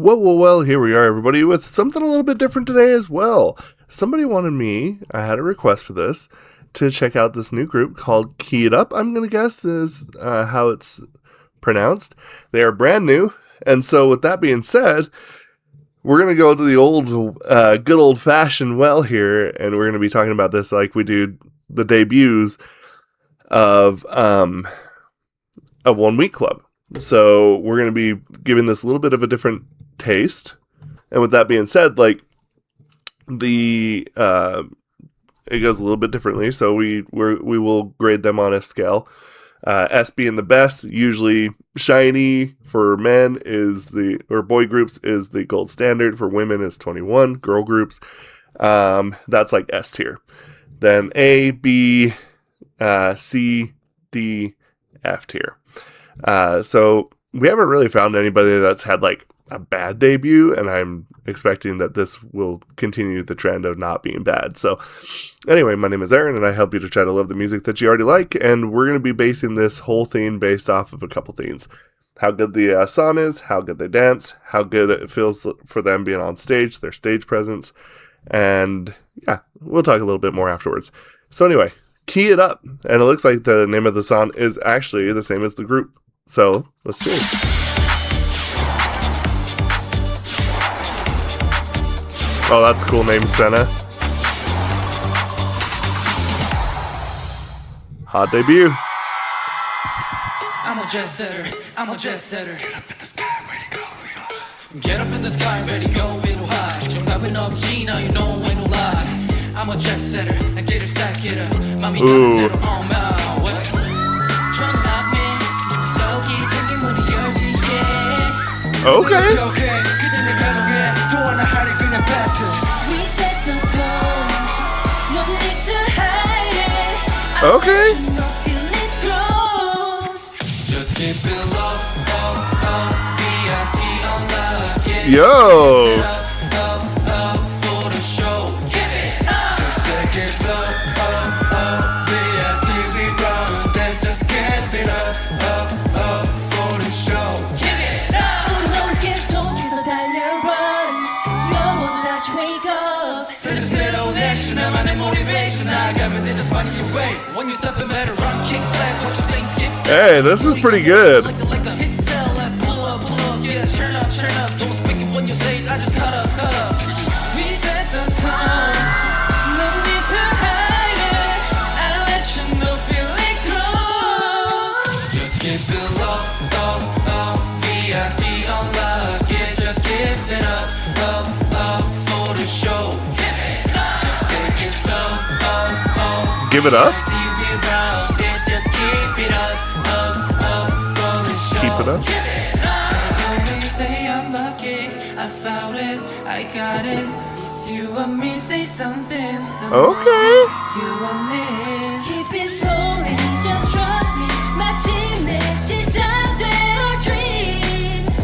Well, here we are, everybody, with something a little bit different today as well. Somebody wanted me, I had a request for this, to check out this new group called KEYVITUP, I'm going to guess is how it's pronounced. They are brand new, and so with that being said, we're going to go to the good old-fashioned well here, and we're going to be talking about this like we do the debuts of 1 Week Club. So we're going to be giving this a little bit of a different taste. And with that being said, like it goes a little bit differently. So we will grade them on a scale. S being the best, usually shiny for men or boy groups is the gold standard. For women is 21, girl groups. That's like S tier. Then A, B, C, D, F tier. So we haven't really found anybody that's had like a bad debut, and I'm expecting that this will continue the trend of not being bad. So anyway, my name is Aaron, and I help you to try to love the music that you already like, and we're going to be basing this whole thing based off of a couple things. How good the song is, how good they dance, how good it feels for them being on stage, their stage presence, and yeah, we'll talk a little bit more afterwards. So anyway, Key It Up, and it looks like the name of the song is actually the same as the group. So let's see. Oh, that's a cool name, Senna. Hot debut. I'm a jet setter, I'm a jet setter. Get up in the sky, ready to go, get up in the sky, ready to go, real high. 정답은 없지, now you know when to lie. I'm a jet setter, 난 길을 stack it up. 맘이 가는 대로 on my way. Trying to knock me, 속이 잠긴 문이 열지, yeah. Okay. 그 팀의 가정에 또 하나 하리 그냥 pass it. We set the tone, no need to hide it. Okay. Feel it grows. Just keep it low, V-I-T unlock it. Yo. For the show. Just take it slow, V-I-T we run. Let's just keep it up, for the show. 우리 너무 계속해서 달려run. 영원히 다시 wake up. 새로운 action, 나만의 motivation. 나가면 돼, just find your way. When you step in, better run, kick back. What you saying, skip. Hey, this is pretty good. Like a hit tell, let's pull up, yeah, turn up. Don't speak it when you say it, I just cut up. We set the tone, no need to hide it. I'll let you know, feel it grows. Just keep it low, V-I-T unlock it. Just give it up, for the show. Just take it slow, Give it up? just keep it up, for the show. Keep it up? You say I'm lucky, I found it, I got it. If you want me, say something. Okay. You want me. Keep it slowly, just trust me. 마침내 시작된 our dreams.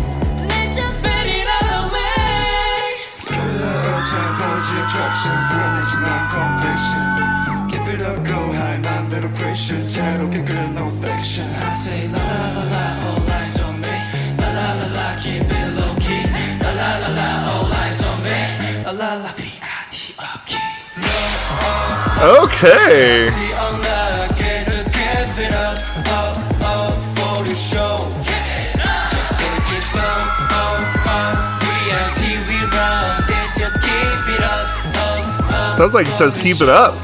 Let's just fade it all away. Attraction, 불안해진 non-conviction. Keep it up, go high, 맘대로 question. 자유롭게 그려 no fiction. I say la la la la, all eyes on me. La la la la, keep it low key. La la la la, all eyes on me. La la la, V-I-T, okay. Okay. Unlock it, just give it up, for the show. Just take it slow, V-I-T we run this, just keep it up, Sounds like it says keep it up.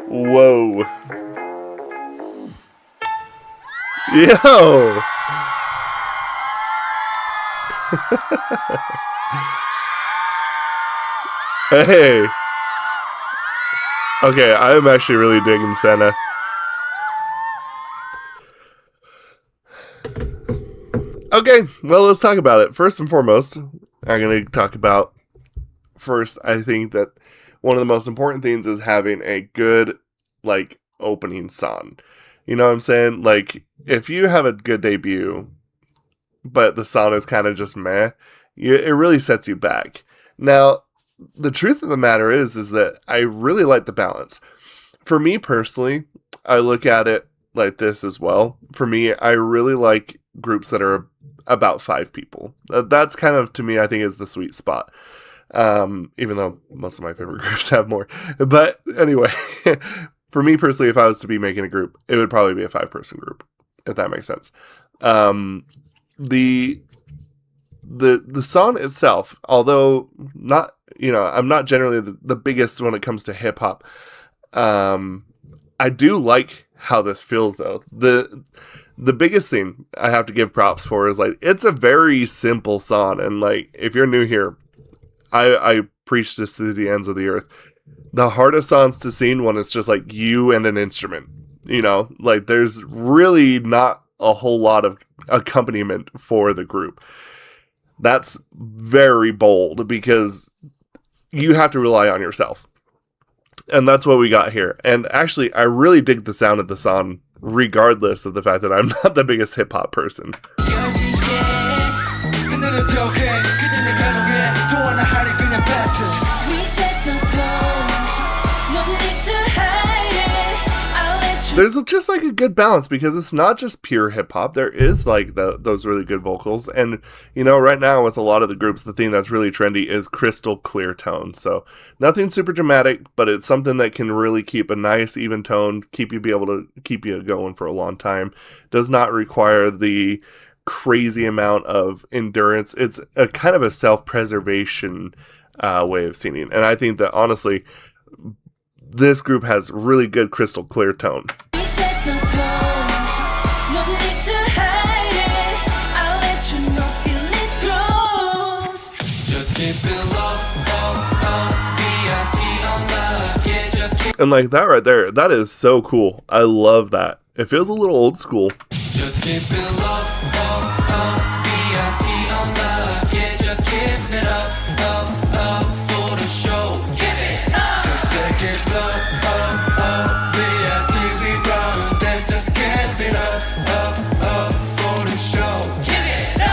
Whoa. Yo. Hey. Okay, I'm actually really digging Senna. Okay, well, let's talk about it. First and foremost, I'm going to talk about first, I think that one of the most important things is having a good, like, opening song. You know what I'm saying? Like, if you have a good debut, but the song is kind of just meh, it really sets you back. Now, the truth of the matter is that I really like the balance. For me personally, I look at it like this as well. For me, I really like groups that are about 5 people. That's kind of, to me, I think is the sweet spot. Even though most of my favorite groups have more. But anyway, for me personally, if I was to be making a group, it would probably be a 5-person group, if that makes sense. The song itself, although not, I'm not generally the biggest when it comes to hip hop. I do like how this feels though. The biggest thing I have to give props for is like, it's a very simple song. And like, if you're new here, I preach this to the ends of the earth. The hardest songs to sing when it's just like you and an instrument, like there's really not a whole lot of accompaniment for the group. That's very bold because you have to rely on yourself. And that's what we got here. And actually, I really dig the sound of the song, regardless of the fact that I'm not the biggest hip hop person. There's just like a good balance because it's not just pure hip hop. There is like those really good vocals. And, right now with a lot of the groups, the thing that's really trendy is crystal clear tone. So nothing super dramatic, but it's something that can really keep a nice even tone, be able to keep you going for a long time. Does not require the crazy amount of endurance. It's a kind of a self-preservation way of singing. And I think that honestly, this group has really good crystal clear tone. And like that right there, that is so cool. I love that. It feels a little old school. Just keep it low, V-I-T unlock it. Just keep it up for the show. Keep it up. Just take it slow, V-I-T we run. Let's just keep it up for the show. Keep it up.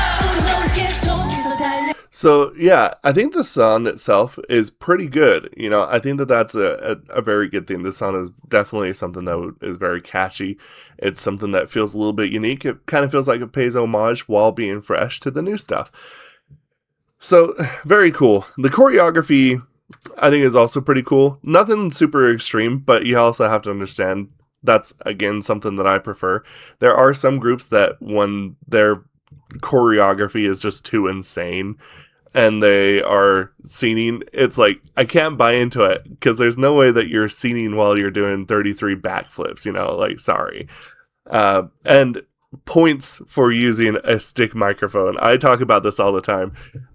So yeah, I think the song itself is pretty good. I think that that's a very good thing. This song is definitely something that is very catchy. It's something that feels a little bit unique. It kind of feels like it pays homage while being fresh to the new stuff. So very cool. The choreography, I think, is also pretty cool. Nothing super extreme, but you also have to understand that's, again, something that I prefer. There are some groups that when their choreography is just too insane and they are singing, it's like, I can't buy into it because there's no way that you're singing while you're doing 33 backflips, like, sorry. And points for using a stick microphone. I talk about this all the time.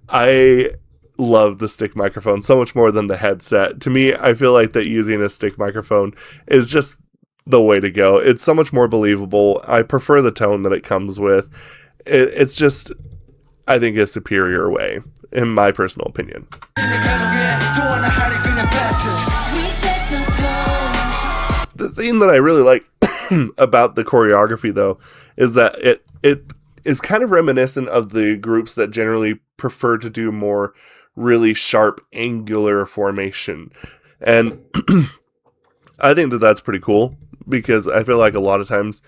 I love the stick microphone so much more than the headset. To me, I feel like that using a stick microphone is just the way to go. It's so much more believable. I prefer the tone that it comes with. It's just, I think, a superior way, in my personal opinion. The thing that I really like about the choreography, though, is that it is kind of reminiscent of the groups that generally prefer to do more really sharp, angular formation. And I think that that's pretty cool, because I feel like a lot of times,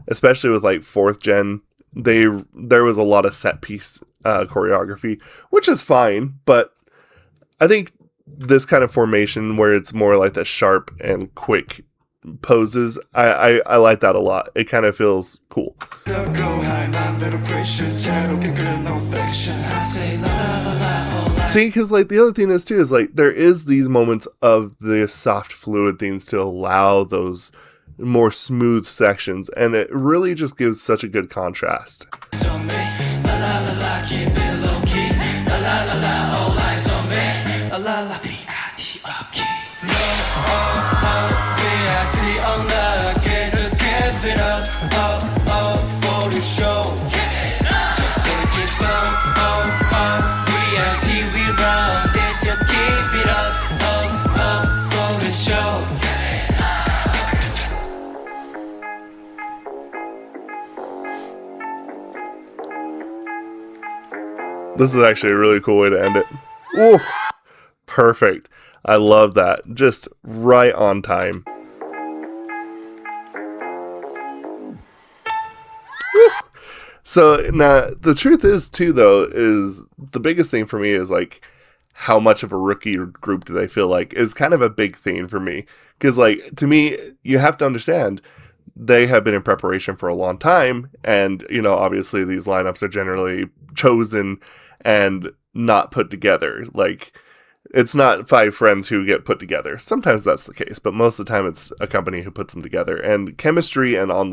especially with like 4th gen, there was a lot of set piece choreography, which is fine, but I think this kind of formation where it's more like the sharp and quick poses, I like that a lot. It kind of feels cool. See, because like the other thing is too is like there is these moments of the soft fluid things to allow those more smooth sections, and it really just gives such a good contrast. This is actually a really cool way to end it. Ooh, perfect. I love that. Just right on time. So now the truth is too, though, is the biggest thing for me is like how much of a rookie group do they feel like is kind of a big thing for me. Because like to me, you have to understand they have been in preparation for a long time, and obviously these lineups are generally chosen and not put together. Like it's not five friends who get put together. Sometimes that's the case, but most of the time it's a company who puts them together. And chemistry and on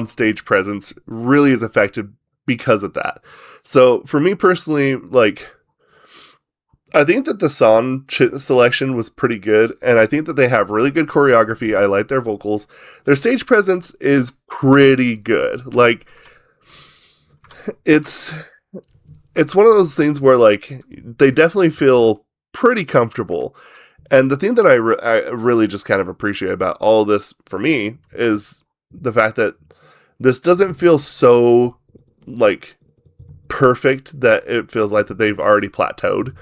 stage presence really is affected because of that. So for me personally, like I think that the song selection was pretty good, and I think that they have really good choreography. I like their vocals. Their stage presence is pretty good. Like it's one of those things where like they definitely feel pretty comfortable. And the thing that I really just kind of appreciate about all of this for me is the fact that this doesn't feel so like perfect that it feels like that they've already plateaued.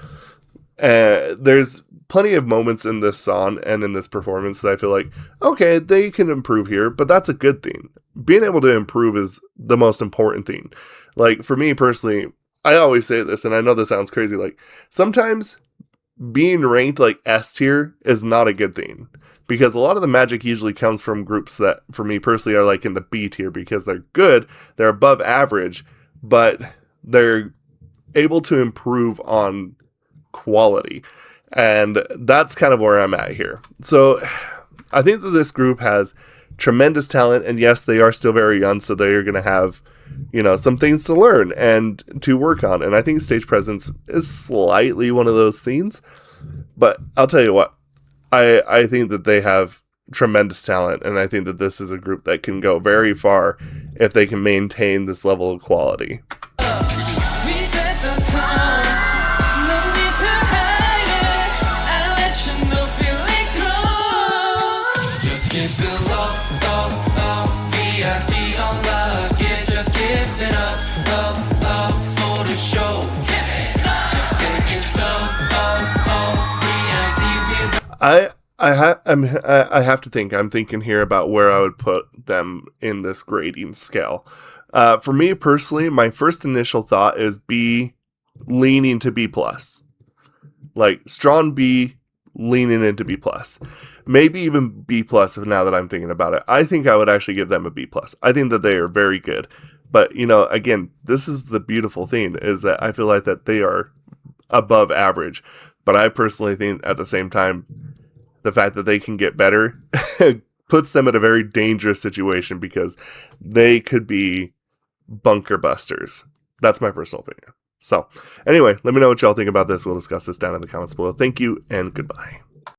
There's plenty of moments in this song and in this performance that I feel like, okay, they can improve here, but that's a good thing. Being able to improve is the most important thing. Like for me personally, I always say this, and I know this sounds crazy, like sometimes being ranked like S tier is not a good thing, because a lot of the magic usually comes from groups that for me personally are like in the B tier, because they're good, they're above average, but they're able to improve on quality. And that's kind of where I'm at here. So I think that this group has tremendous talent, and yes, they are still very young, so they are going to have some things to learn and to work on. And I think stage presence is slightly one of those things, but I'll tell you what, I think that they have tremendous talent, and I think that this is a group that can go very far if they can maintain this level of quality. Reset the time. No need to hide it. I'll let you know feeling close. Just keep it low, VIT unlock it. Just give it up, for the show. Just take it slow, VIT. I have to think. I'm thinking here about where I would put them in this grading scale. For me personally, my first initial thought is B, leaning to B plus, like strong B, leaning into B plus, maybe even B plus. Now that I'm thinking about it, I think I would actually give them a B plus. I think that they are very good, but again, this is the beautiful thing, is that I feel like that they are above average, but I personally think at the same time, the fact that they can get better puts them in a very dangerous situation, because they could be bunker busters. That's my personal opinion. So anyway, let me know what y'all think about this. We'll discuss this down in the comments below. Thank you and goodbye.